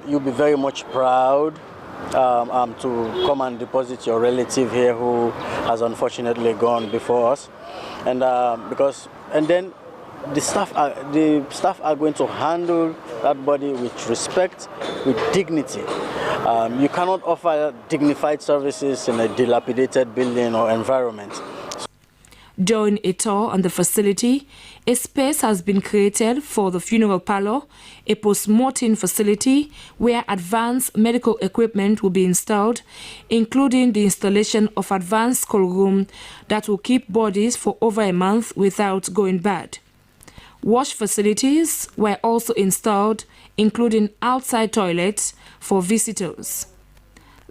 you'll be very much proud to come and deposit your relative here who has unfortunately gone before us, and then the staff are going to handle that body with respect, with dignity. You cannot offer dignified services in a dilapidated building or environment. During a tour on the facility, a space has been created for the funeral parlor, a post-mortem facility where advanced medical equipment will be installed, including the installation of advanced cold room that will keep bodies for over a month without going bad. Wash facilities were also installed, including outside toilets for visitors.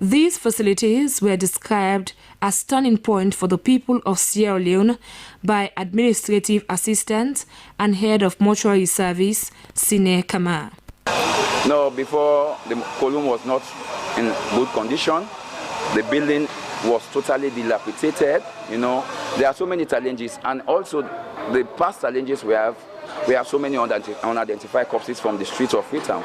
These facilities were described as turning point for the people of Sierra Leone by Administrative Assistant and Head of Mortuary Service, Kenema. No, before the column was not in good condition. The building was totally dilapidated. You know, there are so many challenges, and also the past challenges we have so many unidentified corpses from the streets of Freetown.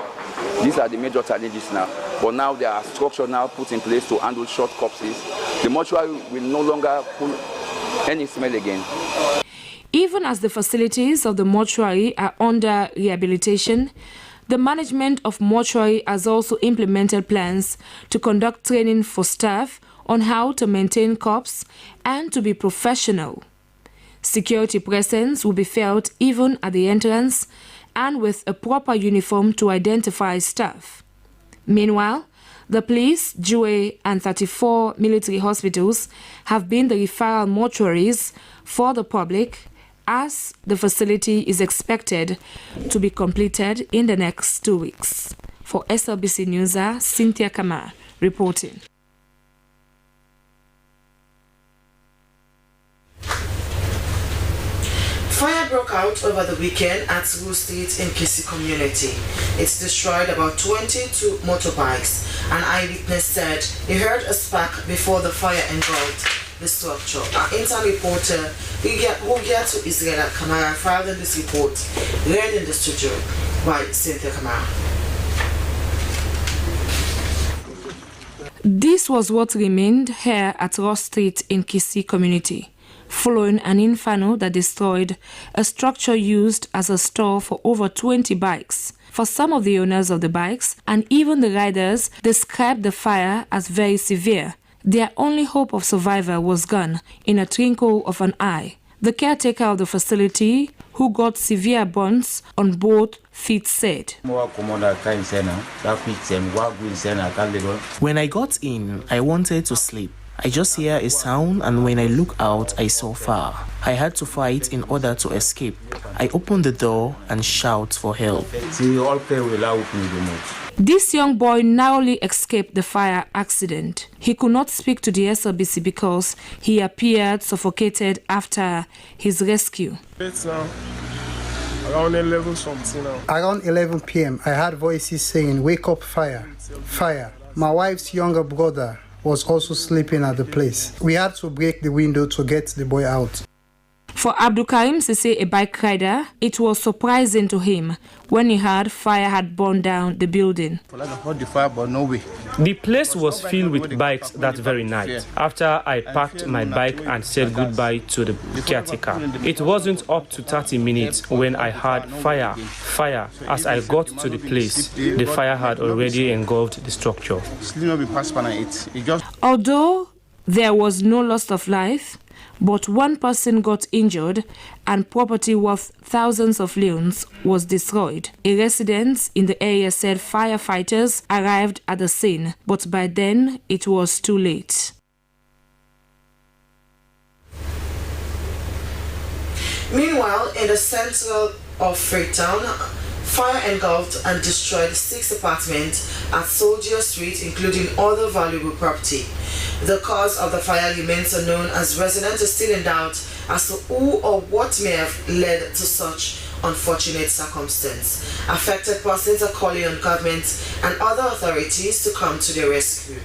These are the major challenges now. But now there are structures now put in place to handle short corpses. The mortuary will no longer pull any smell again. Even as the facilities of the mortuary are under rehabilitation, the management of mortuary has also implemented plans to conduct training for staff on how to maintain corpse and to be professional. Security presence will be felt even at the entrance and with a proper uniform to identify staff. Meanwhile, the police, JUE, and 34 military hospitals have been the referral mortuaries for the public, as the facility is expected to be completed in the next 2 weeks. For SLBC News, Cynthia Kamar reporting. Fire broke out over the weekend at School Street in Kisi community. It's destroyed about 22 motorbikes. An eyewitness said he heard a spark before the fire engulfed the structure. Our intern reporter, Ugiatu Israel Kamara, filed in this report, read in the studio by Cynthia Kamara. This was what remained here at Ross Street in Kisi community, following an inferno that destroyed a structure used as a store for over 20 bikes. For some of the owners of the bikes and even the riders described the fire as very severe. Their only hope of survival was gone in a twinkle of an eye. The caretaker of the facility, who got severe burns on both feet, said, "When I got in, I wanted to sleep. I just hear a sound, and when I look out, I saw fire. I had to fight in order to escape. I opened the door and shout for help." This young boy narrowly escaped the fire accident. He could not speak to the SLBC because he appeared suffocated after his rescue. It's around 11 something now. Around 11 p.m., I heard voices saying, "Wake up, fire, fire." My wife's younger brother was also sleeping at the place. We had to break the window to get the boy out. For Abdul Karim Sese, a bike rider, it was surprising to him when he heard fire had burned down the building. The place was filled with bikes that very night. After I parked my bike and said goodbye to the caretaker, it wasn't up to 30 minutes when I heard fire. As I got to the place, the fire had already engulfed the structure. Although there was no loss of life, but one person got injured and property worth thousands of leones was destroyed. A resident in the area said firefighters arrived at the scene, but by then it was too late. Meanwhile, in the center of Freetown, fire engulfed and destroyed 6 apartments at Soldier Street, including other valuable property. The cause of the fire remains unknown, as residents are still in doubt as to who or what may have led to such unfortunate circumstance. Affected persons are calling on government and other authorities to come to their rescue.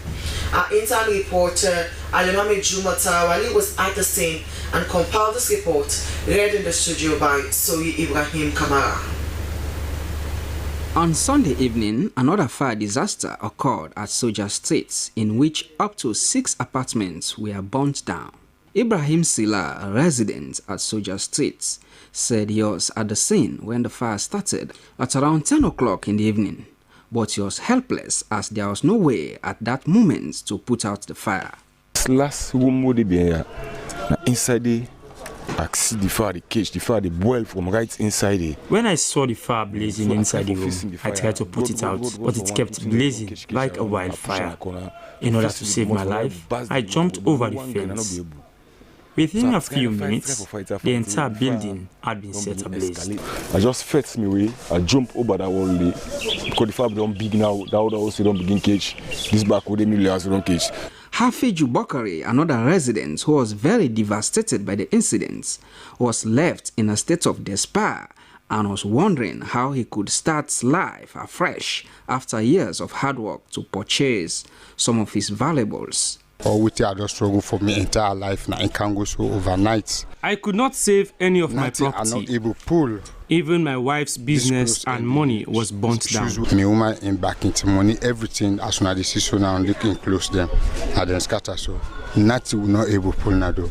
Our intern reporter Alimami Juma Tarawali was at the scene and compiled this report, read in the studio by Soyi Ibrahim Kamara. On Sunday evening, another fire disaster occurred at Soja Street, in which up to 6 apartments were burnt down. Ibrahim Sila, a resident at Soja Street, said he was at the scene when the fire started at around 10 o'clock in the evening, but he was helpless as there was no way at that moment to put out the fire. Last room would be inside the I see the fire, the boil from right inside it. When I saw the fire blazing inside the room, I tried to put it out, but it kept blazing like a wildfire. In order to save my life, I jumped over the fence. Within a few minutes, the entire building had been set ablaze. I just fetched me way, I jumped over that wall because the fire don't big now, that other also don't begin cage. This back with the millions don't cage. Hafiju Bokari, another resident who was very devastated by the incident, was left in a state of despair and was wondering how he could start life afresh after years of hard work to purchase some of his valuables. I just struggle for my entire life now. I can't go so overnight. I could not save any of my property. I'm not able to pull. Even my wife's business and money was burnt down. My woman in back into money, everything as soon as they see so now looking close them and then scatter so nothing will not able to pull now though.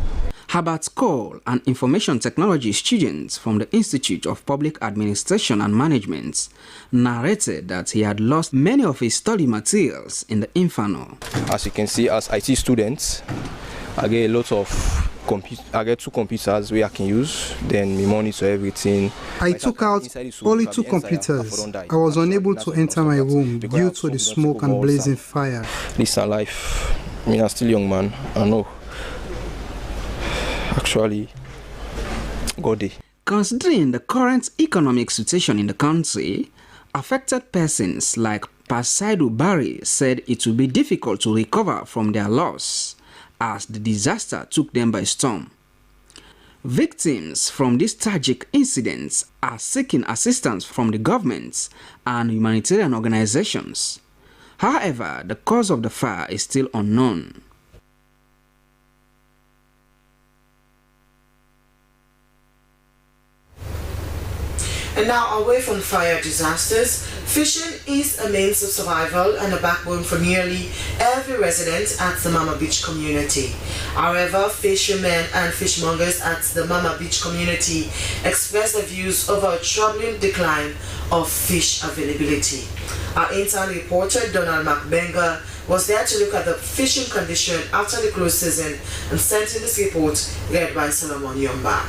Herbert Cole, an information technology student from the Institute of Public Administration and Management, narrated that he had lost many of his study materials in the inferno. As you can see, as IT students, I get a lot of I get 2 computers where I can use, then my monitor, everything. I took out only 2 computers. I was unable to enter my room due to the smoke and blazing fire. This is life. I mean, I'm still a young man, I know. Actually, God. Considering the current economic situation in the country, affected persons like Pasaidu Barry said it will be difficult to recover from their loss as the disaster took them by storm. Victims from these tragic incidents are seeking assistance from the government and humanitarian organizations. However, the cause of the fire is still unknown. And now, away from fire disasters, fishing is a means of survival and a backbone for nearly every resident at the Mama Beach community. However, fishermen and fishmongers at the Mama Beach community express their views over a troubling decline of fish availability. Our intern reporter, Donald McBenga, was there to look at the fishing condition after the close season and sent in this report read by Solomon Yomba.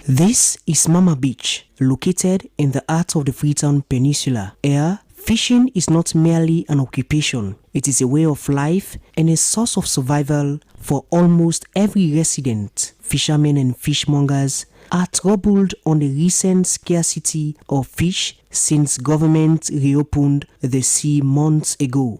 This is Mama Beach, located in the heart of the Freetown Peninsula. Here, fishing is not merely an occupation. It is a way of life and a source of survival for almost every resident. Fishermen and fishmongers are troubled on the recent scarcity of fish since government reopened the sea months ago.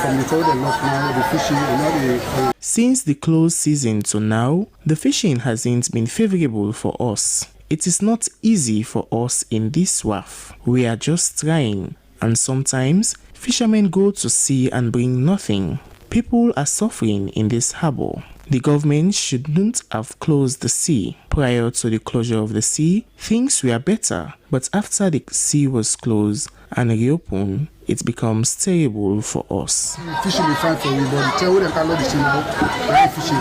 Since the close season to now, the fishing hasn't been favorable for us. It is not easy for us in this WAF. We are just trying, and sometimes fishermen go to sea and bring nothing. People are suffering in this harbor. The government shouldn't have closed the sea. Prior to the closure of the sea, things were better, but after the sea was closed and reopened, it becomes terrible for us. Fishing will be fine for you, but tell them can load the sea now. Where fishing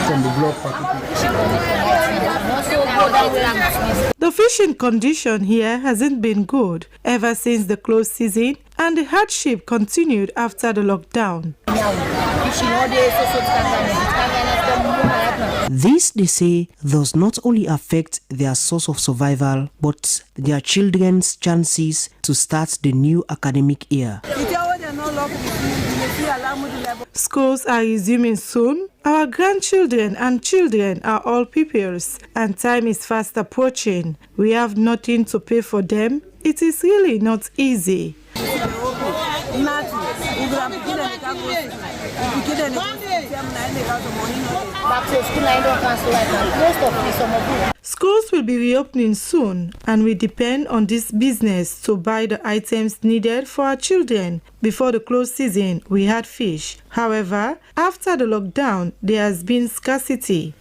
from the block. The fishing condition here hasn't been good ever since the close season, and the hardship continued after the lockdown. This, they say, does not only affect their source of survival, but their children's chances to start the new academic year. Schools are resuming soon. Our grandchildren and children are all pupils, and time is fast approaching. We have nothing to pay for them. It is really not easy. Schools will be reopening soon, and we depend on this business to buy the items needed for our children. Before the close season, we had fish. However, after the lockdown, there has been scarcity.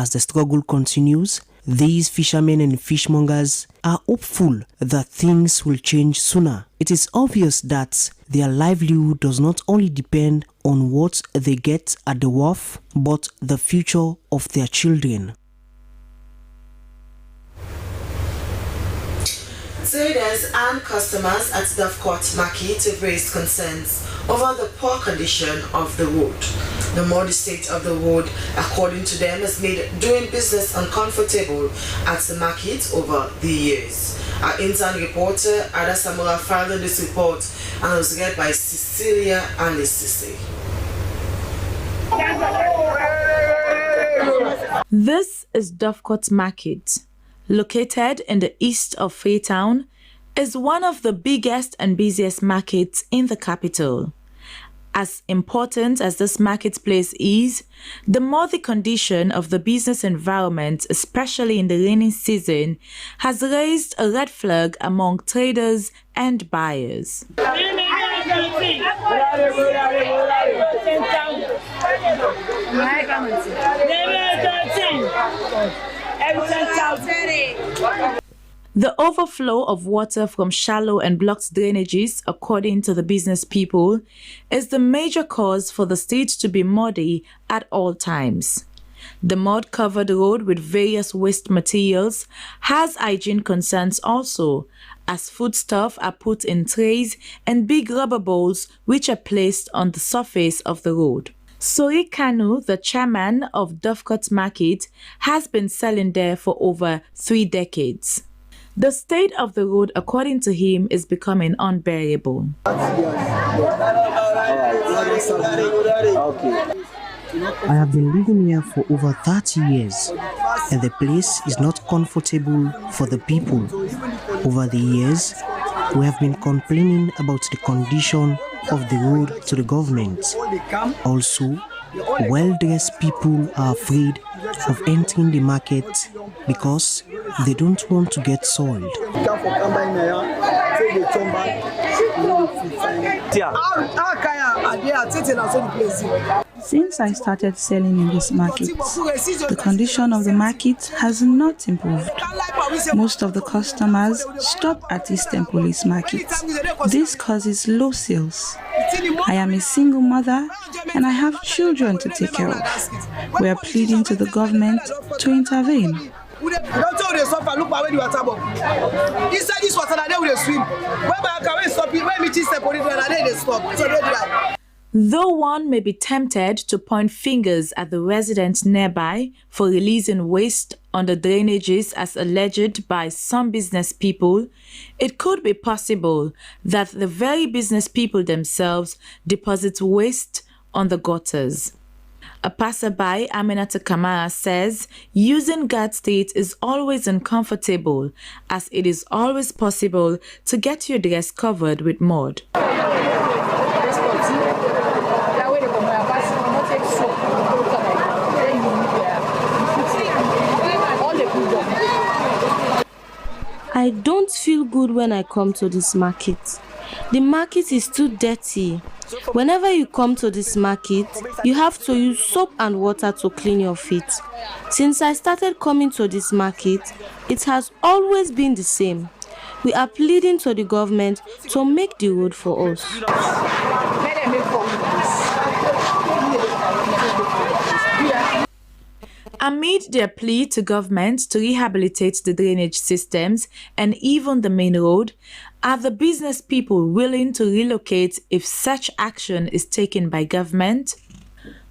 As the struggle continues, these fishermen and fishmongers are hopeful that things will change sooner. It is obvious that their livelihood does not only depend on what they get at the wharf, but the future of their children. Traders and customers at Dovecourt Market have raised concerns over the poor condition of the road. The muddy state of the road, according to them, has made doing business uncomfortable at the market over the years. Our intern reporter, Ada Samura, filed in this report and was read by Cecilia and Sisi. This is Dovecourt Market. Located in the east of Freetown, is one of the biggest and busiest markets in the capital. As important as this marketplace is, the muddy condition of the business environment, especially in the rainy season, has raised a red flag among traders and buyers. The overflow of water from shallow and blocked drainages, according to the business people, is the major cause for the street to be muddy at all times. The mud-covered road with various waste materials has hygiene concerns also, as foodstuffs are put in trays and big rubber bowls which are placed on the surface of the road. Sori Kanu, the chairman of Dovecourt Market, has been selling there for over 3 decades. The state of the road, according to him, is becoming unbearable. I have been living here for over 30 years, and the place is not comfortable for the people. Over the years, we have been complaining about the condition of the road to the government. Also, well-dressed people are afraid of entering the market because they don't want to get soiled. Since I started selling in this market, the condition of the market has not improved. Most of the customers stop at Eastern Police Market. This causes low sales. I am a single mother and I have children to take care of. We are pleading to the government to intervene. Though one may be tempted to point fingers at the residents nearby for releasing waste on the drainages as alleged by some business people, it could be possible that the very business people themselves deposit waste on the gutters. A passerby, Aminata Kamara, says using Guard Street is always uncomfortable as it is always possible to get your dress covered with mud. I don't feel good when I come to this market. The market is too dirty. Whenever you come to this market, you have to use soap and water to clean your feet. Since I started coming to this market, it has always been the same. We are pleading to the government to make the road for us. Amid their plea to government to rehabilitate the drainage systems and even the main road, are the business people willing to relocate if such action is taken by government?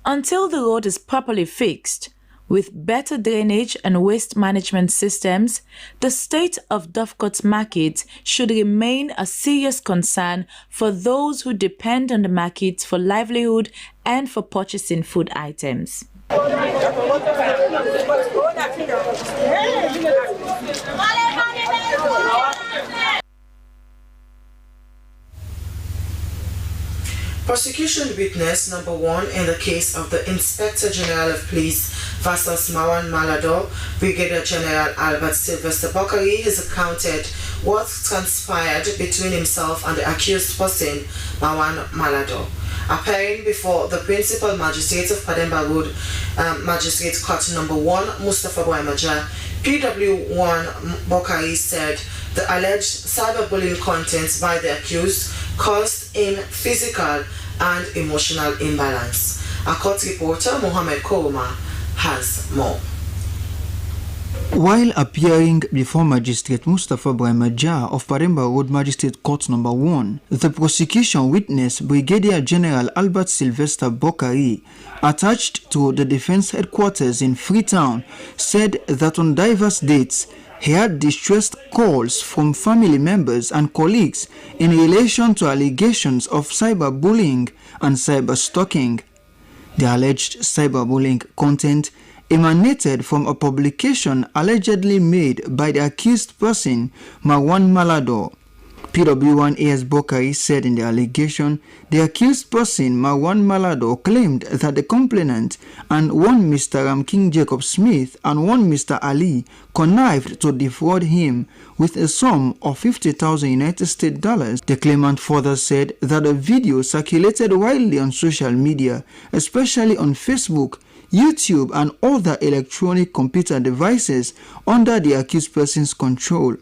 Until the road is properly fixed, with better drainage and waste management systems, the state of Dovecourt Market should remain a serious concern for those who depend on the market for livelihood and for purchasing food items. Prosecution witness number 1 in the case of the Inspector General of Police versus Marwan Malado, Brigadier General Albert Sylvester Bokari has recounted what transpired between himself and the accused person, Marwan Malado. Appearing before the principal magistrate of Pademba Road, Magistrate Court Number 1, Mustafa Boyamaja, PW1 Bokari said the alleged cyberbullying contents by the accused caused him physical and emotional imbalance. Our court reporter Mohammed Koroma has more. While appearing before Magistrate Mustafa Brahmaja of Pademba Road Magistrate Court Number 1, the prosecution witness Brigadier General Albert Sylvester Bokari, attached to the defense headquarters in Freetown, said that on diverse dates he had distressed calls from family members and colleagues in relation to allegations of cyberbullying and cyberstalking. The alleged cyberbullying content emanated from a publication allegedly made by the accused person, Marwan Malado. PW1 AS Bokari said in the allegation, the accused person, Marwan Malado, claimed that the complainant and one Mr. Ramking Jacob Smith and one Mr. Ali connived to defraud him with a sum of 50,000 United States dollars. The claimant further said that a video circulated widely on social media, especially on Facebook, YouTube, and other electronic computer devices under the accused person's control.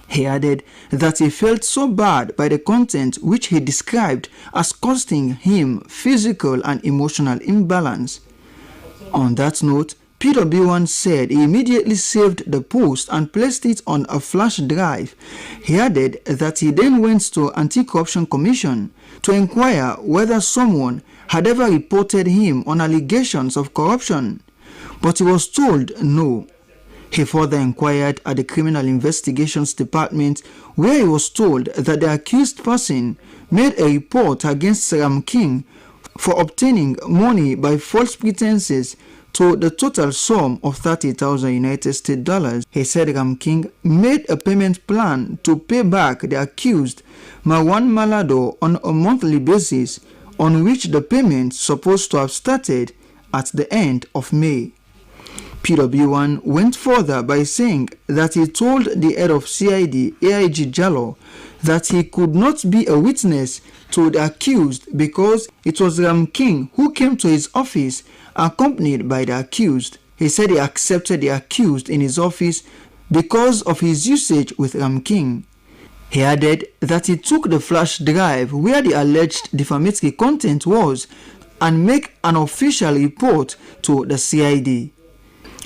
He added that he felt so bad by the content which he described as costing him physical and emotional imbalance. On that note, PW1 said he immediately saved the post and placed it on a flash drive. He added that he then went to Anti-Corruption Commission to inquire whether someone had ever reported him on allegations of corruption, but he was told no. He further inquired at the Criminal Investigations Department, where he was told that the accused person made a report against Ram King for obtaining money by false pretenses to the total sum of 30,000 United States dollars. He said Ram King made a payment plan to pay back the accused, Marwan Malado, on a monthly basis, on which the payment supposed to have started at the end of May. PW1 went further by saying that he told the head of CID, AIG Jallo, that he could not be a witness to the accused because it was Ram King who came to his office accompanied by the accused. He said he accepted the accused in his office because of his usage with Ram King. He added that he took the flash drive where the alleged defamatory content was and make an official report to the CID.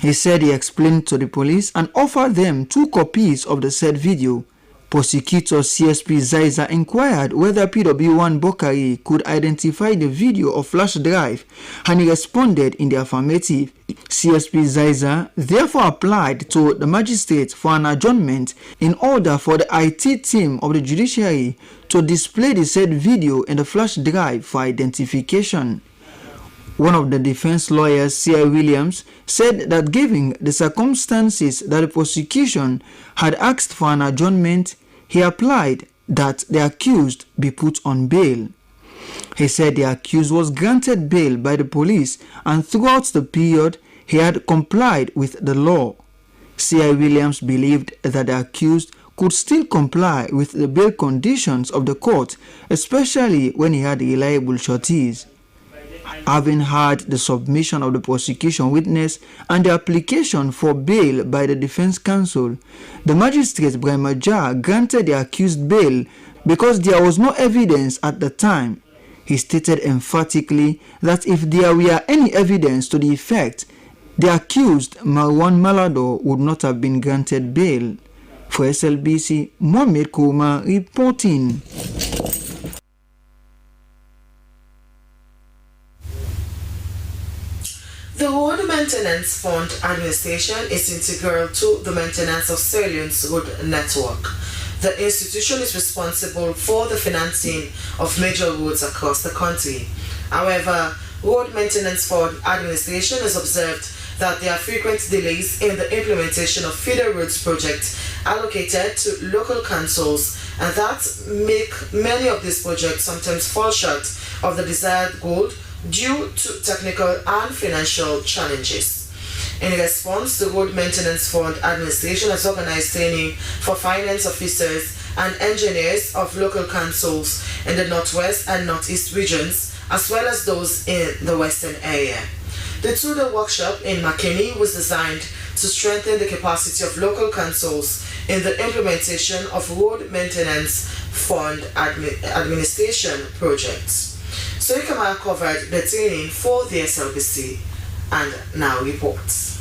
He said he explained to the police and offered them 2 copies of the said video. Prosecutor CSP Zaiza inquired whether PW1 Bokari could identify the video or flash drive, and he responded in the affirmative. CSP Zaiza therefore applied to the magistrate for an adjournment in order for the IT team of the judiciary to display the said video in the flash drive for identification. One of the defense lawyers, C.I. Williams, said that given the circumstances that the prosecution had asked for an adjournment, he applied that the accused be put on bail. He said the accused was granted bail by the police and throughout the period he had complied with the law. C.I. Williams believed that the accused could still comply with the bail conditions of the court, especially when he had reliable sureties. Having heard the submission of the prosecution witness and the application for bail by the defense counsel, the magistrate Brahmaja granted the accused bail because there was no evidence at the time. He stated emphatically that if there were any evidence to the effect, the accused Marwan Malado would not have been granted bail. For SLBC, Mohammed Kouma reporting. The Road Maintenance Fund Administration is integral to the maintenance of Sierra Leone's road network. The institution is responsible for the financing of major roads across the country. However, Road Maintenance Fund Administration has observed that there are frequent delays in the implementation of feeder roads projects allocated to local councils, and that make many of these projects sometimes fall short of the desired goal due to technical and financial challenges. In response, the Road Maintenance Fund Administration has organized training for finance officers and engineers of local councils in the Northwest and Northeast regions, as well as those in the Western area. The 2-day workshop in McKinney was designed to strengthen the capacity of local councils in the implementation of road maintenance fund administration projects. So Kenema covered the training for the SLBC and now reports.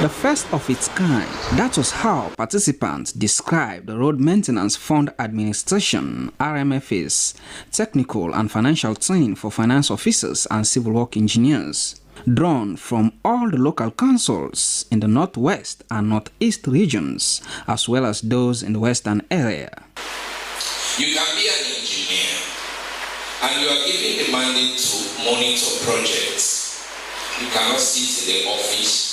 The first of its kind, that was how participants described the Road Maintenance Fund Administration, RMF's technical and financial training for finance officers and civil work engineers, drawn from all the local councils in the Northwest and Northeast regions, as well as those in the Western area. You can be an engineer, and you are given the mandate to monitor projects. You cannot sit in the office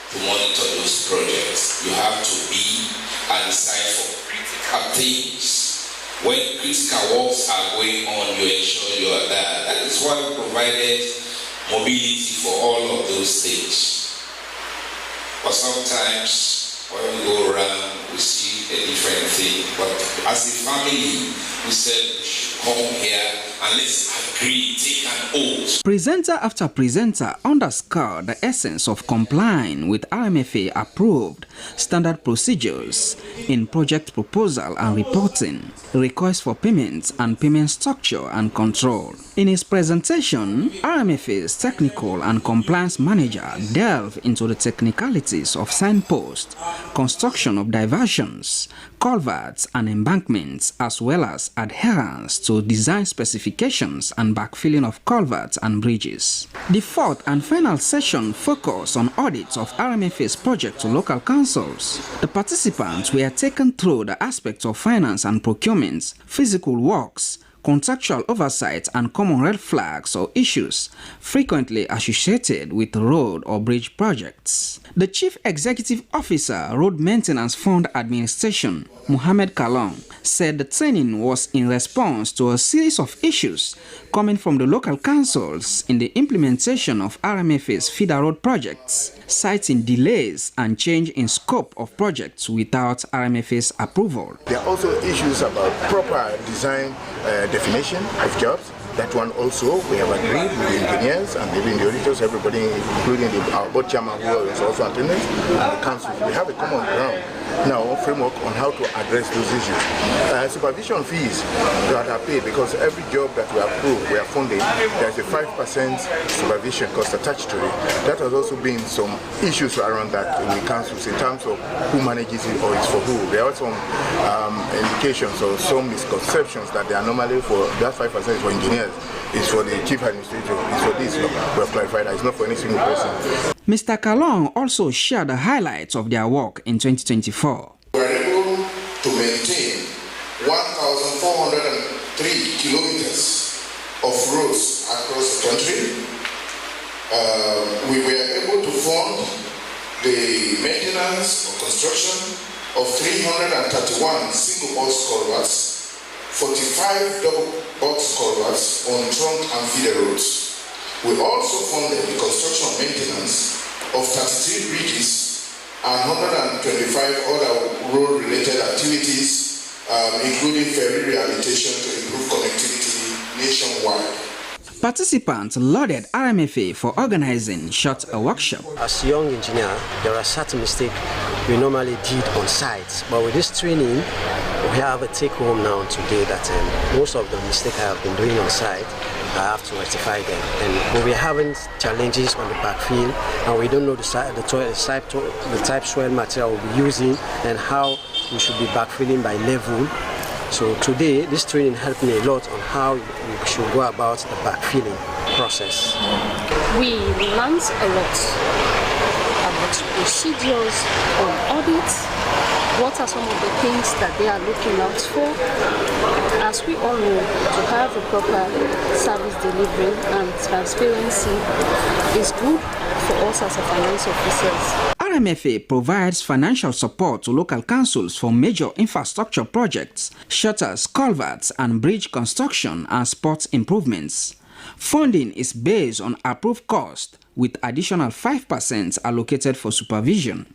to monitor those projects. You have to be and decide for critical things. When critical works are going on, you ensure you are there. That is why we provided mobility for all of those things. But sometimes when we go around, we see a different thing. But as a family, we said we should come here and let's agree, take an oath. Presenter after presenter underscored the essence of complying with RMFA approved standard procedures in project proposal and reporting, request for payments and payment structure and control. In his presentation, RMFA's technical and compliance manager delved into the technicalities of signposts, construction of diversions, culverts and embankments, as well as adherence to design specifications and backfilling of culverts and bridges. The fourth and final session focused on audits of RMFA's project to local councils. The participants were taken through the aspects of finance and procurement, physical works, contractual oversight and common red flags or issues frequently associated with road or bridge projects. The Chief Executive Officer, Road Maintenance Fund Administration, Mohammed Kalon, said the training was in response to a series of issues coming from the local councils in the implementation of RMFA's feeder road projects, citing delays and change in scope of projects without RMFA's approval. There are also issues about proper design definition of jobs. That one also we have agreed with the engineers and even the auditors, everybody, including our board chairman who is also attendance, and the council. We have a common ground now, framework on how to address those issues. Supervision fees that are paid, because every job that we approve, we are funding, there's a 5% supervision cost attached to it. That has also been some issues around that in the councils in terms of who manages it or it's for who. There are some indications or some misconceptions that they are normally for, that 5% is for engineers, it's for the chief administrator, it's for this. We have clarified that it's not for any single person. Mr. Kalon also shared the highlights of their work in 2024. We were able to maintain 1,403 kilometers of roads across the country. We were able to fund the maintenance or construction of 331 single box culverts, 45 double box culverts on trunk and feeder roads. We also funded the construction and maintenance of 33 bridges and 125 other road-related activities, including ferry rehabilitation to improve connectivity nationwide. Participants lauded RMFA for organizing such a workshop. As a young engineer, there are certain mistakes we normally did on site, but with this training, we have a take-home now today that most of the mistakes I have been doing on site, I have to rectify them. And we're having challenges on the backfield, and we don't know the type soil material we'll be using and how we should be backfilling by level. So today, this training helped me a lot on how we should go about the backfilling process. We learned a lot about procedures on audits. What are some of the things that they are looking out for? As we all know, to have a proper service delivery and transparency is good for us as a finance officers. RMFA provides financial support to local councils for major infrastructure projects, such as culverts and bridge construction and sports improvements. Funding is based on approved cost, with additional 5% allocated for supervision.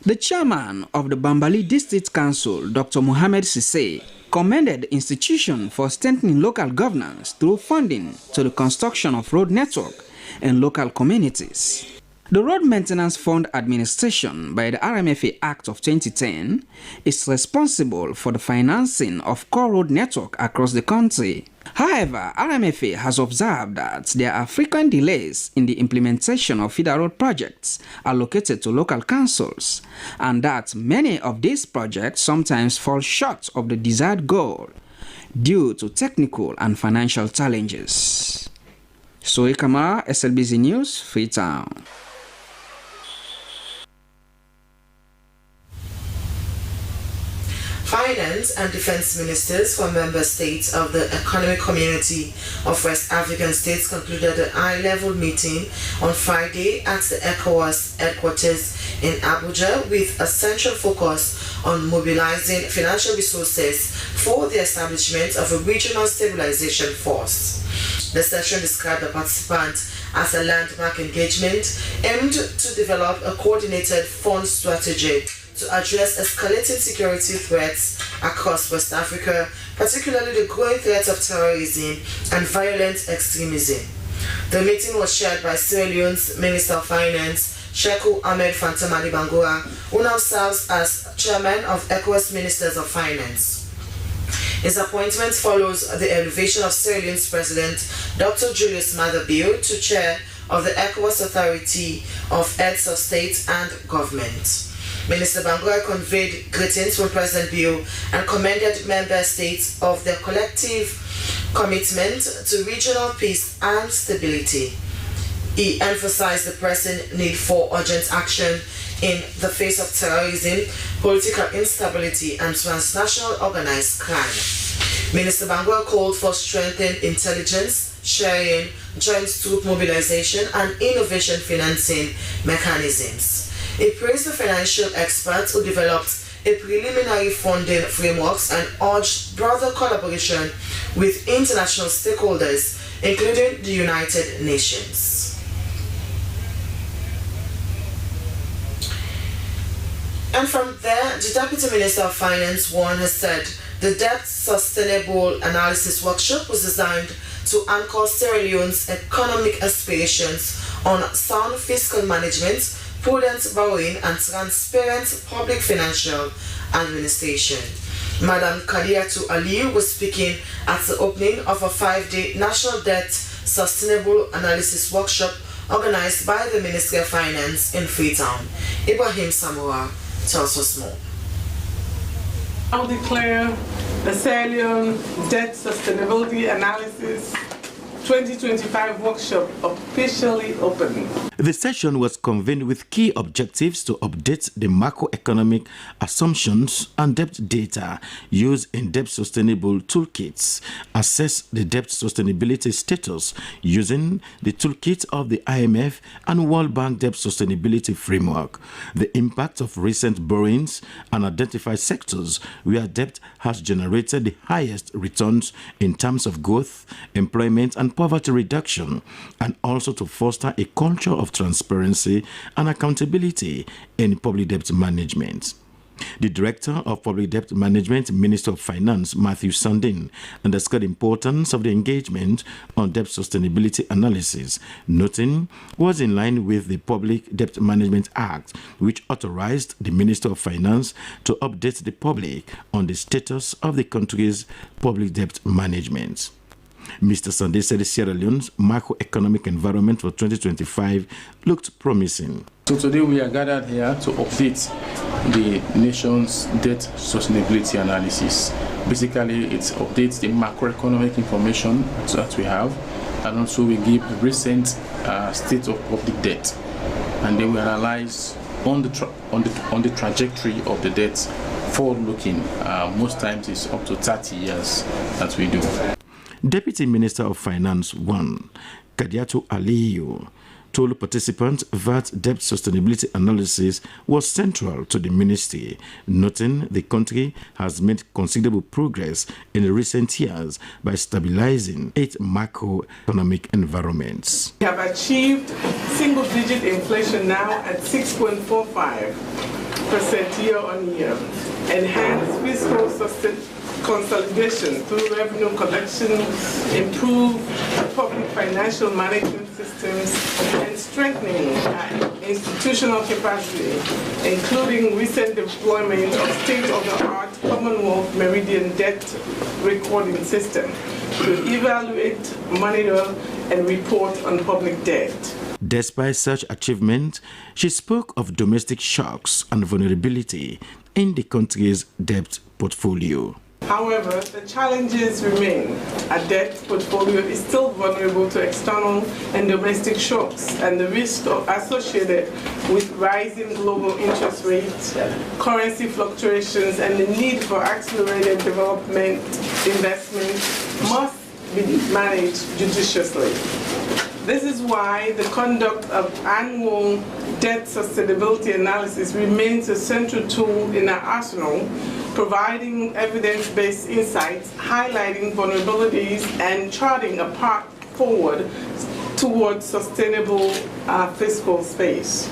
The chairman of the Bambali District Council, Dr. Mohamed Sisse, commended the institution for strengthening local governance through funding to the construction of road network in local communities. The Road Maintenance Fund Administration by the RMFA Act of 2010 is responsible for the financing of core road network across the country. However, RMFA has observed that there are frequent delays in the implementation of feeder road projects allocated to local councils, and that many of these projects sometimes fall short of the desired goal due to technical and financial challenges. Soe Kamara, SLBC News, Freetown. Finance and Defense Ministers from member states of the Economic Community of West African States concluded a high-level meeting on Friday at the Ecowas headquarters in Abuja with a central focus on mobilizing financial resources for the establishment of a regional stabilization force. The session described the participants as a landmark engagement aimed to develop a coordinated fund strategy to address escalating security threats across West Africa, particularly the growing threat of terrorism and violent extremism. The meeting was chaired by Sierra Leone's Minister of Finance, Sheku Ahmed Fantamani Bangura, who now serves as chairman of Ecowas Ministers of Finance. His appointment follows the elevation of Sierra Leone's President, Dr. Julius Maada Bio, to chair of the Ecowas Authority of Heads of State and Government. Minister Bangura conveyed greetings from President Bio and commended member states of their collective commitment to regional peace and stability. He emphasized the pressing need for urgent action in the face of terrorism, political instability, and transnational organized crime. Minister Bangura called for strengthened intelligence sharing, joint troop mobilization, and innovation financing mechanisms. He praised the financial experts who developed a preliminary funding frameworks and urged broader collaboration with international stakeholders, including the United Nations. And from there, the Deputy Minister of Finance, Warren, has said the Debt Sustainable Analysis Workshop was designed to anchor Sierra Leone's economic aspirations on sound fiscal management, prudent borrowing, and transparent public financial administration. Madam Kadiatu Aliyu was speaking at the opening of a 5-day National Debt Sustainable Analysis Workshop organized by the Ministry of Finance in Freetown. Ibrahim Samoa tells us more. I'll declare the Sierra Leone Debt Sustainability Analysis 2025 workshop officially open. The session was convened with key objectives to update the macroeconomic assumptions and debt data used in debt sustainable toolkits, assess the debt sustainability status using the toolkit of the IMF and World Bank debt sustainability framework, the impact of recent borrowings, and identify sectors where debt has generated the highest returns in terms of growth, employment, and poverty reduction, and also to foster a culture of transparency and accountability in public debt management. The Director of Public Debt Management, Minister of Finance, Matthew Sandin, underscored the importance of the engagement on debt sustainability analysis, noting was in line with the Public Debt Management Act, which authorized the Minister of Finance to update the public on the status of the country's public debt management. Mr. Sandé said Sierra Leone's macroeconomic environment for 2025 looked promising. So today we are gathered here to update the nation's debt sustainability analysis. Basically, it updates the macroeconomic information that we have, and also we give the recent state of public debt, and then we analyze on the trajectory of the debt forward-looking. Most times it's up to 30 years that we do. Deputy Minister of Finance 1, Kadiatu Aliyu, told participants that debt sustainability analysis was central to the ministry, noting the country has made considerable progress in recent years by stabilizing its macroeconomic environments. We have achieved single-digit inflation now at 6.45% year-on-year, enhanced fiscal consolidation through revenue collection, improved public financial management systems, and strengthening institutional capacity, including recent deployment of state-of-the-art Commonwealth Meridian debt recording system to evaluate, monitor, and report on public debt. Despite such achievement, she spoke of domestic shocks and vulnerability in the country's debt portfolio. However, the challenges remain. A debt portfolio is still vulnerable to external and domestic shocks, and the risks associated with rising global interest rates, currency fluctuations, and the need for accelerated development investment must be managed judiciously. This is why the conduct of annual debt sustainability analysis remains a central tool in our arsenal, providing evidence-based insights, highlighting vulnerabilities, and charting a path forward towards sustainable fiscal space.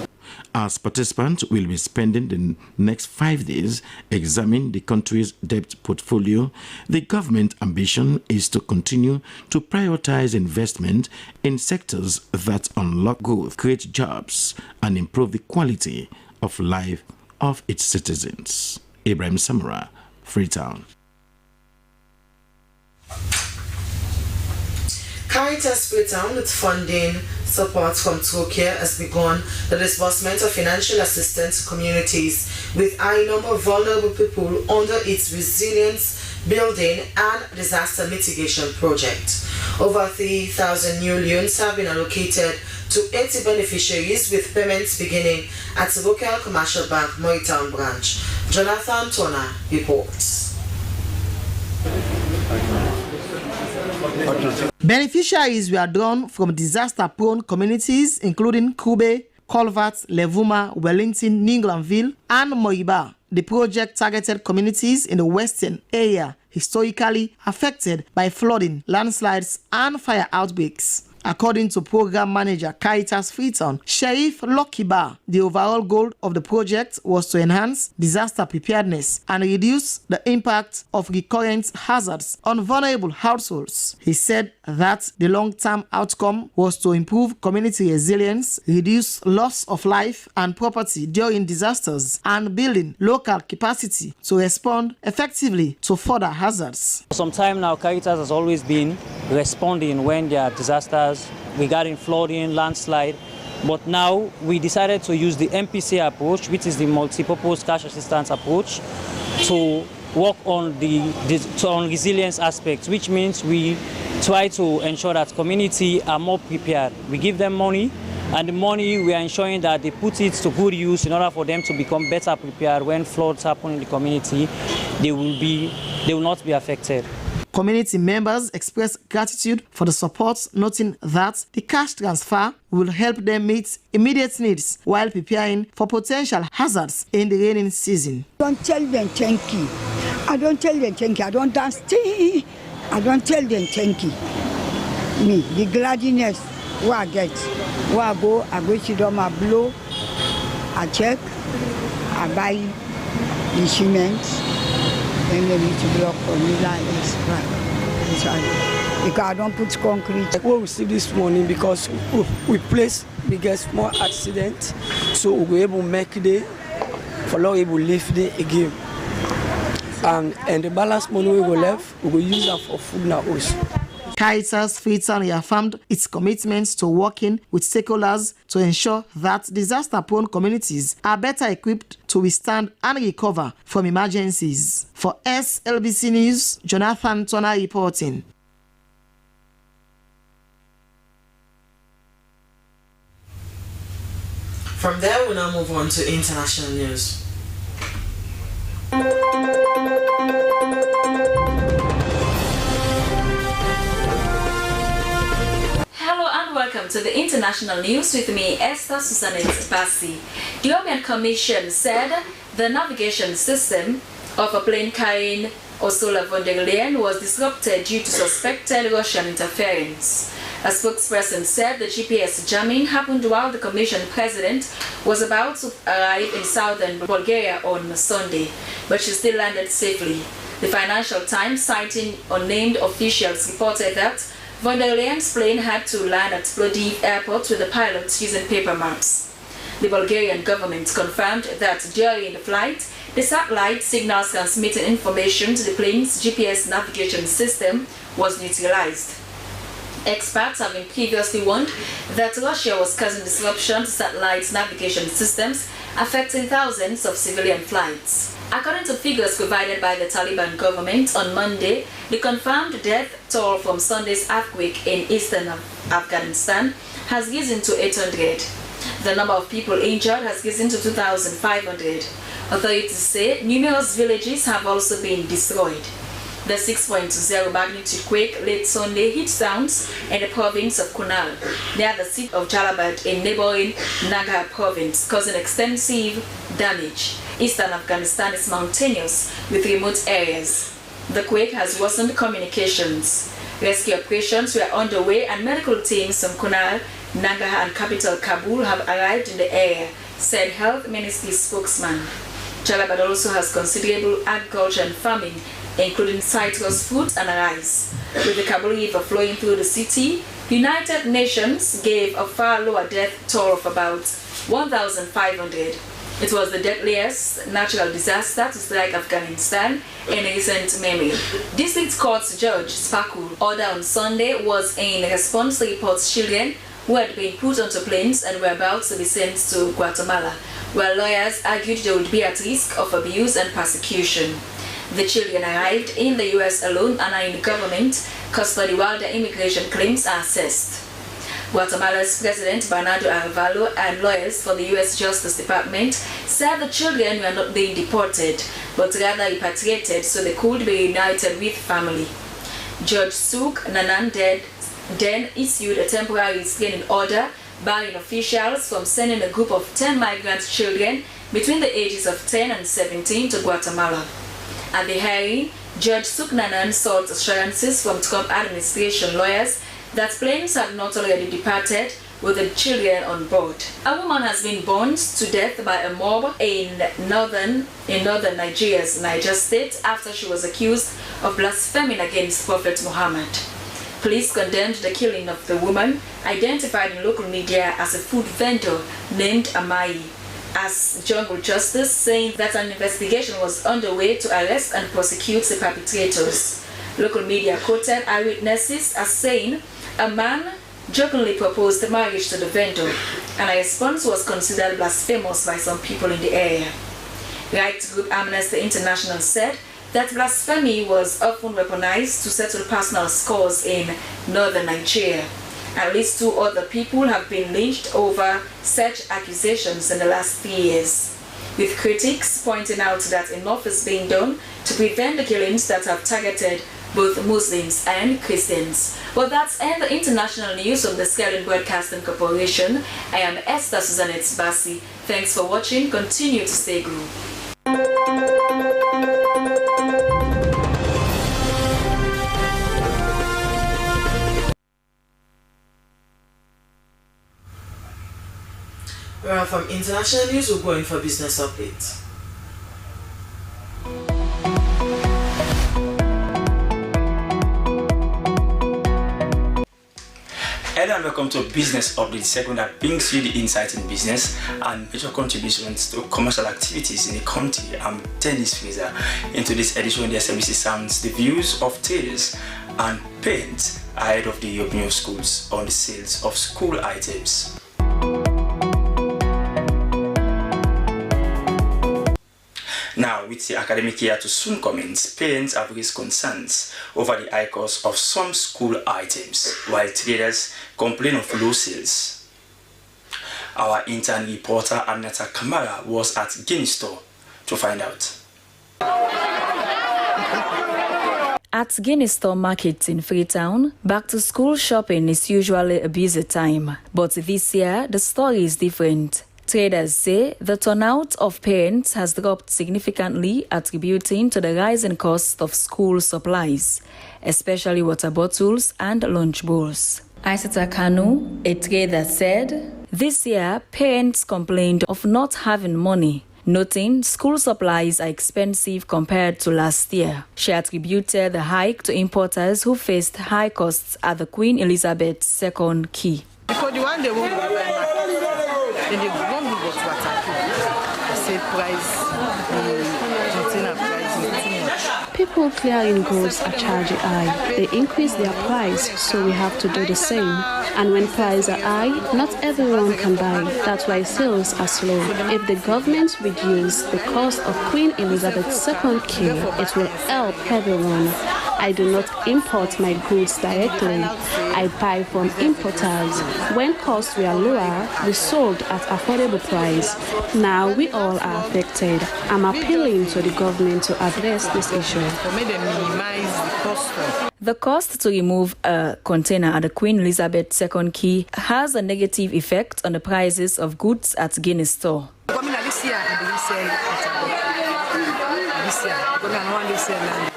As participants will be spending the next 5 days examining the country's debt portfolio, the government ambition is to continue to prioritize investment in sectors that unlock growth, create jobs, and improve the quality of life of its citizens. Ibrahim Samara, Freetown. Caritas Freetown, with funding support from Turkey, has begun the disbursement of financial assistance to communities with high number of vulnerable people under its resilience building and disaster mitigation project. Over 3,000 new loans have been allocated to 80 beneficiaries, with payments beginning at the local commercial bank Motorbike branch. Jonathan Turner reports. Beneficiaries were drawn from disaster-prone communities including Kube, Colvert, Levuma, Wellington, Ninglanville, and Moriba. The project targeted communities in the western area historically affected by flooding, landslides, and fire outbreaks. According to Program Manager Caritas Freetown, Sheriff Lokiba, the overall goal of the project was to enhance disaster preparedness and reduce the impact of recurrent hazards on vulnerable households. He said that the long-term outcome was to improve community resilience, reduce loss of life and property during disasters, and building local capacity to respond effectively to further hazards. For some time now, Caritas has always been responding when there are disasters regarding flooding, landslide, but now we decided to use the MPC approach, which is the multi-purpose cash assistance approach, to work on on resilience aspects, which means we try to ensure that community are more prepared. We give them money, and the money we are ensuring that they put it to good use in order for them to become better prepared when floods happen in the community. They will not be affected. Community members expressed gratitude for the support, noting that the cash transfer will help them meet immediate needs while preparing for potential hazards in the rainy season. Don't tell them thank you. I don't tell them thank you. I don't dance. I don't tell them thank you. Me, the gladness what I get. Where I go to them, I blow, I check, I buy the cement. And they need to block for me like this, right? Because I don't put concrete. We receive this morning because we place biggest small accident, so we were able to make the for long able to live the again. And the balance money we will left, we will use that for food now also. Caritas Freetown reaffirmed its commitments to working with stakeholders to ensure that disaster-prone communities are better equipped to withstand and recover from emergencies. For SLBC News, Jonathan Turner reporting. From there, we'll now move on to international news. Welcome to the international news with me, Esther Susanette Bassi. The European Commission said the navigation system of a plane carrying Ursula von der Leyen was disrupted due to suspected Russian interference. A spokesperson said the GPS jamming happened while the Commission president was about to arrive in southern Bulgaria on Sunday, but she still landed safely. The Financial Times, citing unnamed officials, reported that von der Leyen's plane had to land at Plovdiv airport with the pilots using paper maps. The Bulgarian government confirmed that during the flight, the satellite signals transmitting information to the plane's GPS navigation system was neutralized. Experts have been previously warned that Russia was causing disruption to satellite navigation systems, affecting thousands of civilian flights. According to figures provided by the Taliban government on Monday, the confirmed death toll from Sunday's earthquake in eastern Afghanistan has risen to 800. The number of people injured has risen to 2,500. Authorities say numerous villages have also been destroyed. The 6.0 magnitude quake late Sunday hit towns in the province of Connaught, near the city of Jalabad in neighboring Nangarhar province, causing extensive damage. Eastern Afghanistan is mountainous with remote areas. The quake has worsened communications. Rescue operations were underway and medical teams from Connaught, Nangarhar and capital Kabul have arrived in the area, said Health Ministry spokesman. Jalabad also has considerable agriculture and farming, including citrus fruit and rice. With the Kabul River flowing through the city, United Nations gave a far lower death toll of about 1,500. It was the deadliest natural disaster to strike Afghanistan in recent memory. District Court Judge Spakul order on Sunday was in response to reports children who had been put onto planes and were about to be sent to Guatemala, where lawyers argued they would be at risk of abuse and persecution. The children arrived in the U.S. alone and are in government custody while their immigration claims are assessed. Guatemala's President Bernardo Arevalo and lawyers for the U.S. Justice Department said the children were not being deported, but rather repatriated so they could be reunited with family. Judge Suk Nanan then issued a temporary restraining order barring officials from sending a group of 10 migrant children between the ages of 10 and 17 to Guatemala. At the hearing, Judge Suknanan sought assurances from Trump administration lawyers that planes had not already departed with the children on board. A woman has been burned to death by a mob in northern Nigeria's Niger State after she was accused of blaspheming against Prophet Muhammad. Police condemned the killing of the woman, identified in local media as a food vendor named Amai, as Jungle Justice, saying that an investigation was underway to arrest and prosecute the perpetrators. Local media quoted eyewitnesses as saying a man jokingly proposed marriage to the vendor, and a response was considered blasphemous by some people in the area. Rights group Amnesty International said that blasphemy was often weaponized to settle personal scores in northern Nigeria. At least 2 other people have been lynched over such accusations in the last 3 years, with critics pointing out that enough is being done to prevent the killings that have targeted both Muslims and Christians. Well, that's end the international news from the Sierra Leone Broadcasting Corporation. I am Esther Susanette Bassi. Thanks for watching. Continue to stay glued. From international news, we're going for business updates. Hello and welcome to Business Update, segment that brings you the insight in business and major contributions to commercial activities in the country. I'm Dennis Fraser. Into this edition, the Slbc sounds the views of traders and parents ahead of the European schools on the sales of school items. Now, with the academic year to soon commence, parents have raised concerns over the high cost of some school items, while traders complain of low sales. Our intern reporter Anata Kamara was at Guinea Store to find out. At Guinea Store Market in Freetown, back-to-school shopping is usually a busy time. But this year, the story is different. Traders say the turnout of parents has dropped significantly, attributing to the rising cost of school supplies, especially water bottles and lunch bowls. Isata Kanu, a trader, said, this year, parents complained of not having money, noting school supplies are expensive compared to last year. She attributed the hike to importers who faced high costs at the Queen Elizabeth II quay. Because the one they won't buy then they won't be able to attack you. The same price, the container price is too much. People clearing goods are charging high. They increase their price, so we have to do the same. And when prices are high, not everyone can buy. That's why sales are slow. If the government reduce the cost of Queen Elizabeth II quay, it will help everyone. I do not import my goods directly. I buy from importers. When costs were lower, we sold at affordable price. Now we all are affected. I'm appealing to the government to address this issue. The cost to remove a container at the Queen Elizabeth II quay has a negative effect on the prices of goods at Guinea Store.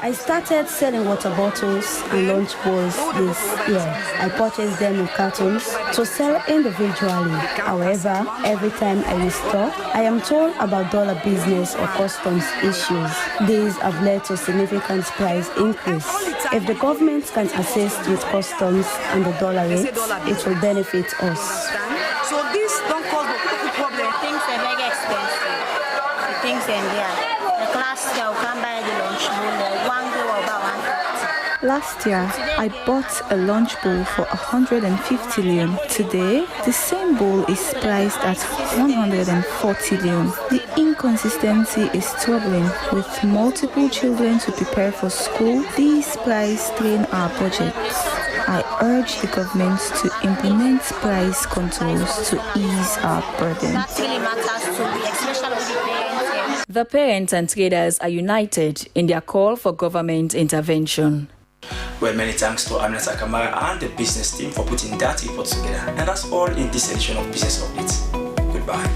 I started selling water bottles and lunch bowls this year. I purchased them in cartons to sell individually. However, every time I restock, I am told about dollar business or customs issues. These have led to significant price increase. If the government can assist with customs and the dollar rates, it will benefit us. So this don't cause the problem. Things are very expensive. The things in there. Last year, I bought a lunch bowl for 150 leon. Today, the same bowl is priced at 140 leon. The inconsistency is troubling. With multiple children to prepare for school, these prices strain our budgets. I urge the government to implement price controls to ease our burden. The parents and traders are united in their call for government intervention. Well, many thanks to Aminata Kamara and the business team for putting that report together. And that's all in this edition of Business Updates. Goodbye.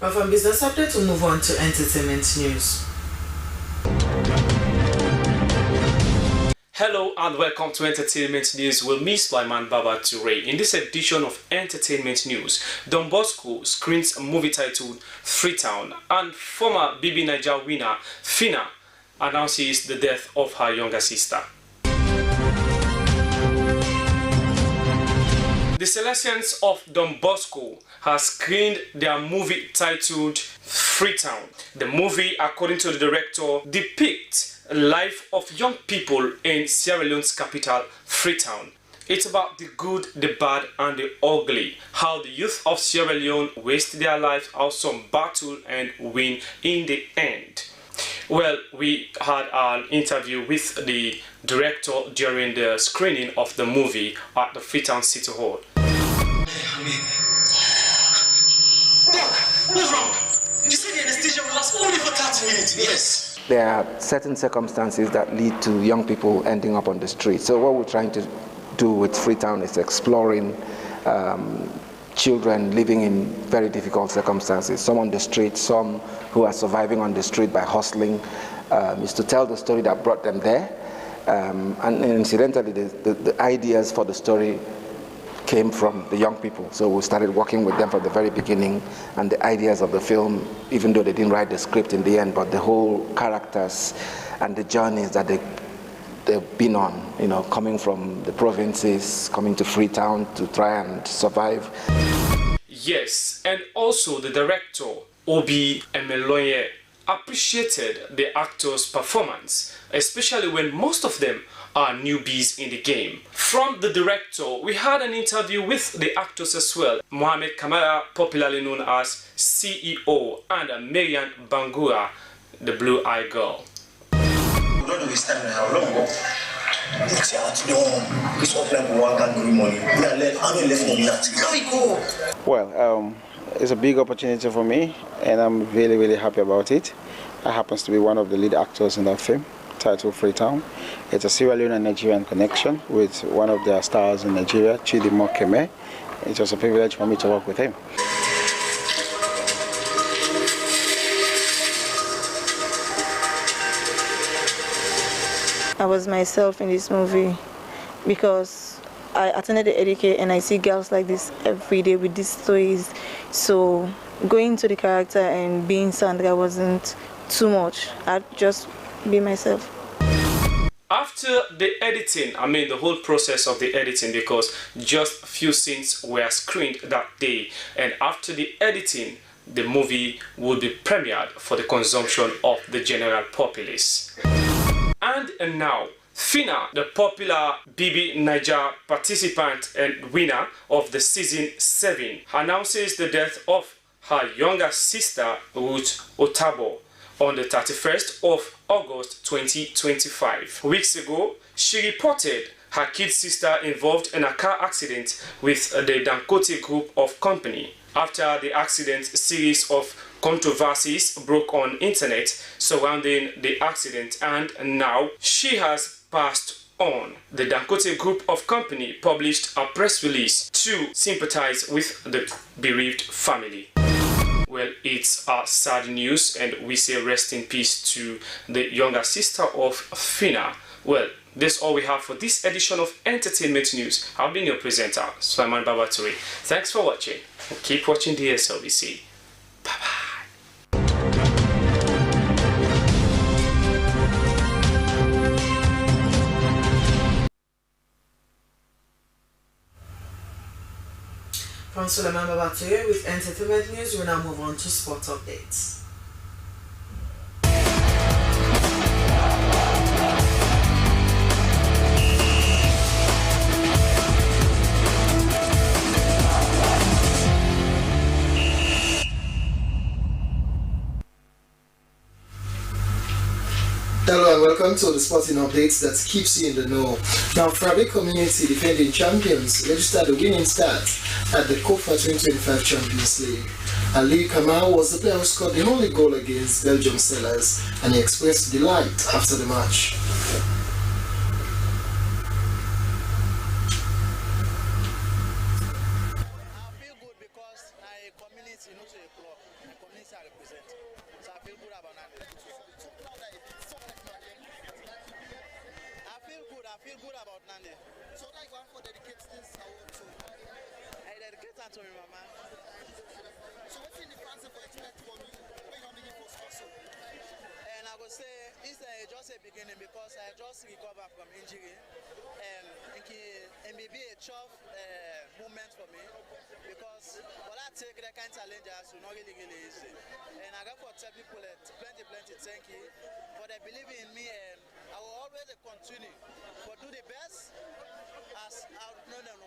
But from Business Update, we'll move on to entertainment news. Hello and welcome to Entertainment News with me, Sulaiman Baba Toure. In this edition of Entertainment News, Dovecourt screens a movie titled Freetown, and former BB Niger winner Fina announces the death of her younger sister. The Celestians of Dovecourt has screened their movie titled Freetown. The movie, according to the director, depicts a life of young people in Sierra Leone's capital, Freetown. It's about the good, the bad, and the ugly. How the youth of Sierra Leone waste their lives, how some battle and win in the end. Well, we had an interview with the director during the screening of the movie at the Freetown City Hall. What's wrong? You said the anesthesia will last only for 30 minutes. Yes. There are certain circumstances that lead to young people ending up on the street. So what we're trying to do with Freetown is exploring children living in very difficult circumstances, some on the street, some who are surviving on the street by hustling, is to tell the story that brought them there. And incidentally, the ideas for the story came from the young people. So we started working with them from the very beginning, and the ideas of the film, even though they didn't write the script in the end, but the whole characters and the journeys that they've been on, you know, coming from the provinces, coming to Freetown to try and survive. Yes, and also the director, Obi Emeloye, appreciated the actors' performance, especially when most of them are newbies in the game. From the director, we had an interview with the actors as well. Mohamed Kamara, popularly known as CEO, and Marian Bangura, the Blue Eye Girl. we don't know this time and how long. Look, see, at home, this offline work and good money. I'm left on that. Here we go. Well, it's a big opportunity for me, and I'm really, really happy about it. I happen to be one of the lead actors in that film, titled Freetown. It's a Sierra Leone and Nigerian connection with one of their stars in Nigeria, Kenema. It was a privilege for me to work with him. I was myself in this movie because I attended the EDK and I see girls like this every day with these stories. So going into the character and being Sandra wasn't too much. I'd just be myself. After the editing, the whole process of the editing, because just a few scenes were screened that day, and after the editing, the movie would be premiered for the consumption of the general populace. And now, Fina, the popular BB Niger participant and winner of the season 7, announces the death of her younger sister, Ruth Otabo, on the 31st of August 2025. Weeks ago, she reported her kid sister involved in a car accident with the Dovecourt group of company. After the accident, a series of controversies broke on internet surrounding the accident, and now she has passed on. The Dovecourt group of company published a press release to sympathize with the bereaved family. Well, it's a sad news, and we say rest in peace to the younger sister of Fina. Well, that's all we have for this edition of Entertainment News. I've been your presenter, Sulaiman Babaturi. Thanks for watching. Keep watching the SLBC. Bye-bye. From Sulaiman Babaturi with Entertainment News, we now move on to sport updates. Hello and welcome to the sporting updates that keeps you in the know. Now, Friday Community defending champions registered a winning start at the COFA 2025 Champions League. Ali Kamal was the player who scored the only goal against Belgium Sellers, and he expressed delight after the match. Because I just recovered from injury, and it may be a tough moment for me because when I take the kind of challenges, it's not really easy. And I got to tell people that plenty thank you for they believe in me, and I will always continue to do the best as I know them.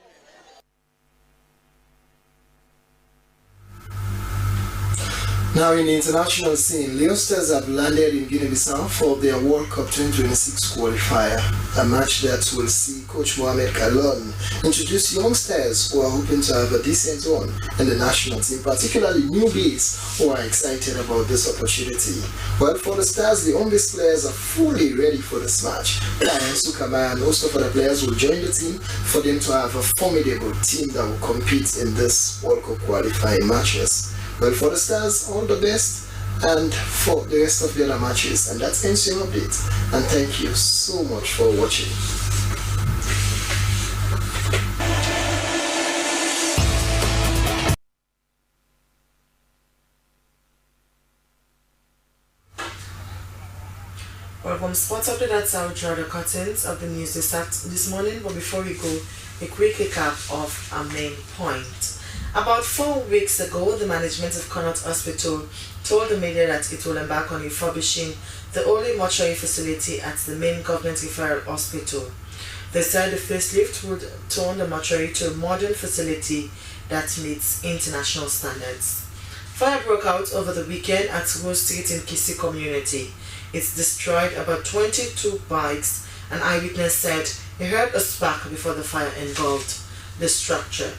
Now in the international scene, Leosters have landed in Guinea-Bissau for their World Cup 2026 qualifier, a match that will see Coach Mohamed Kalon introduce youngsters who are hoping to have a decent run in the national team, particularly newbies who are excited about this opportunity. Well, for the Stars, the home-based players are fully ready for this match. Clarence Ukama and most of the players will join the team for them to have a formidable team that will compete in this World Cup qualifying matches. Well, for the Stars, all the best, and for the rest of the other matches. And that's ends your update. And thank you so much for watching. Well, from Sports Update, that's how we draw the curtains of the news this morning. But before we go, a quick recap of our main point. About 4 weeks ago, the management of Connaught Hospital told the media that it will embark on refurbishing the only mortuary facility at the main government referral hospital. They said the facelift would turn the mortuary to a modern facility that meets international standards. Fire broke out over the weekend at Rose Street in Kisi community. It destroyed about 22 bikes. An eyewitness said he heard a spark before the fire engulfed the structure.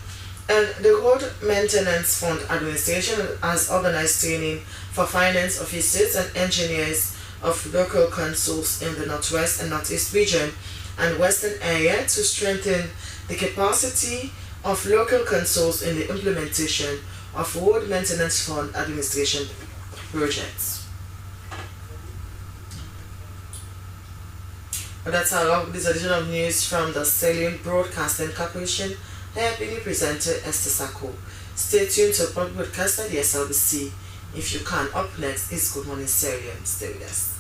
And the Road Maintenance Fund Administration has organized training for finance officers and engineers of local councils in the Northwest and Northeast region and Western area to strengthen the capacity of local councils in the implementation of Road Maintenance Fund Administration projects. But that's all of this edition of news from the Sierra Leone Broadcasting Corporation. I have been your presenter, Esther Sako. Stay tuned to public broadcaster, the SLBC. If you can, up next is Good Morning Sierra Leone. Stay with us.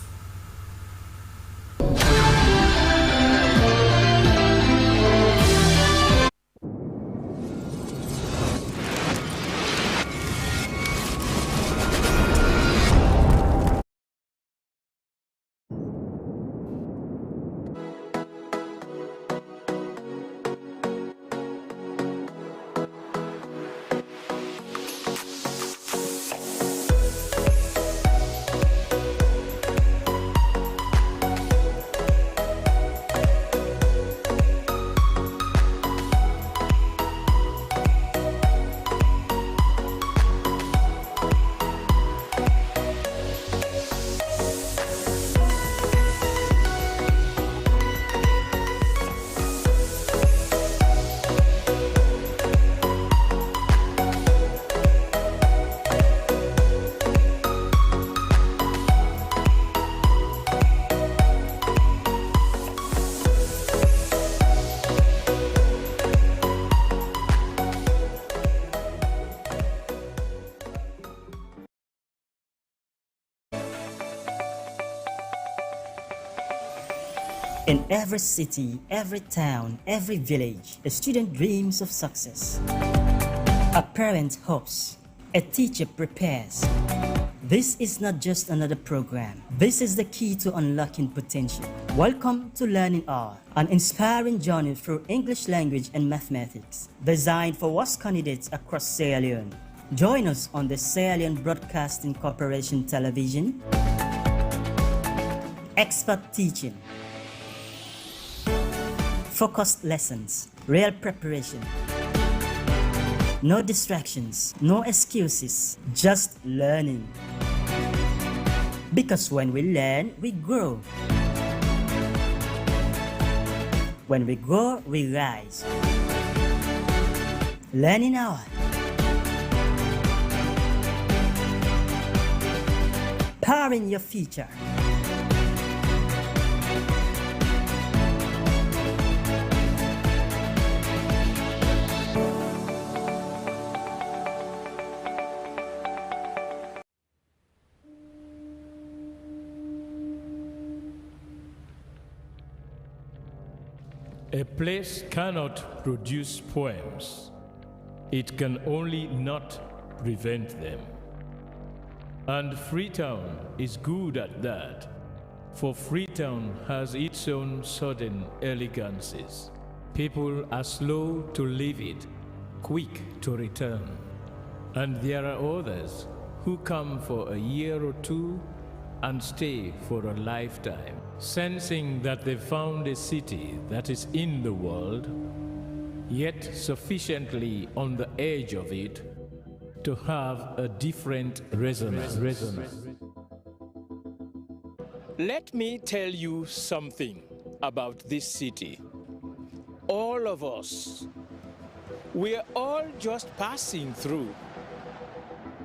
In every city, every town, every village, a student dreams of success. A parent hopes, a teacher prepares. This is not just another program. This is the key to unlocking potential. Welcome to Learning R, an inspiring journey through English language and mathematics, designed for WASC candidates across Sierra Leone. Join us on the Sierra Leone Broadcasting Corporation television. Expert teaching. Focused lessons, real preparation. No distractions, no excuses, just learning. Because when we learn, we grow. When we grow, we rise. Learning Hour. Powering your future. A place cannot produce poems. It can only not prevent them. And Freetown is good at that, for Freetown has its own sudden elegances. People are slow to leave it, quick to return. And there are others who come for a year or two and stay for a lifetime, sensing that they found a city that is in the world, yet sufficiently on the edge of it to have a different resonance. Let me tell you something about this city. All of us, we're all just passing through,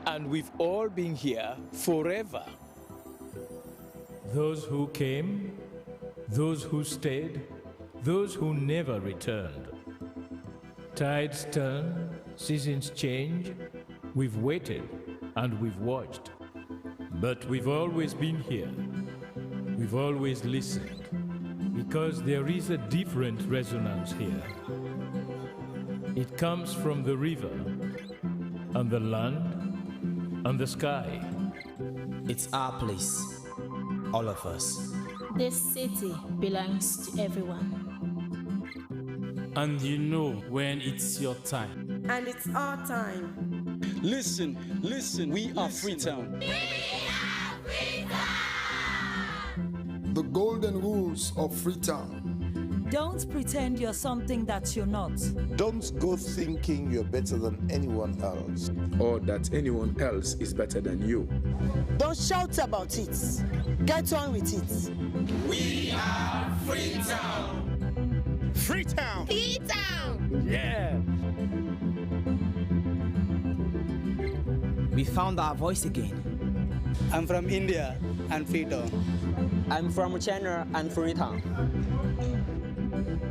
and we've all been here forever. Those who came, those who stayed, those who never returned. Tides turn, seasons change, we've waited and we've watched. But we've always been here. We've always listened, because there is a different resonance here. It comes from the river, and the land, and the sky. It's our place. All of us. This city belongs to everyone. And you know when it's your time. And it's our time. Listen, we are Freetown. We are Freetown! the golden rules of Freetown. Don't pretend you're something that you're not. Don't go thinking you're better than anyone else. Or that anyone else is better than you. Don't shout about it. Get on with it. We are Freetown. Freetown. Freetown. Yeah. We found our voice again. I'm from India and Freetown. I'm from China and Freetown.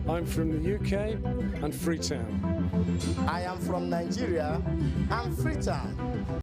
I'm from the UK and Freetown. I am from Nigeria and Freetown.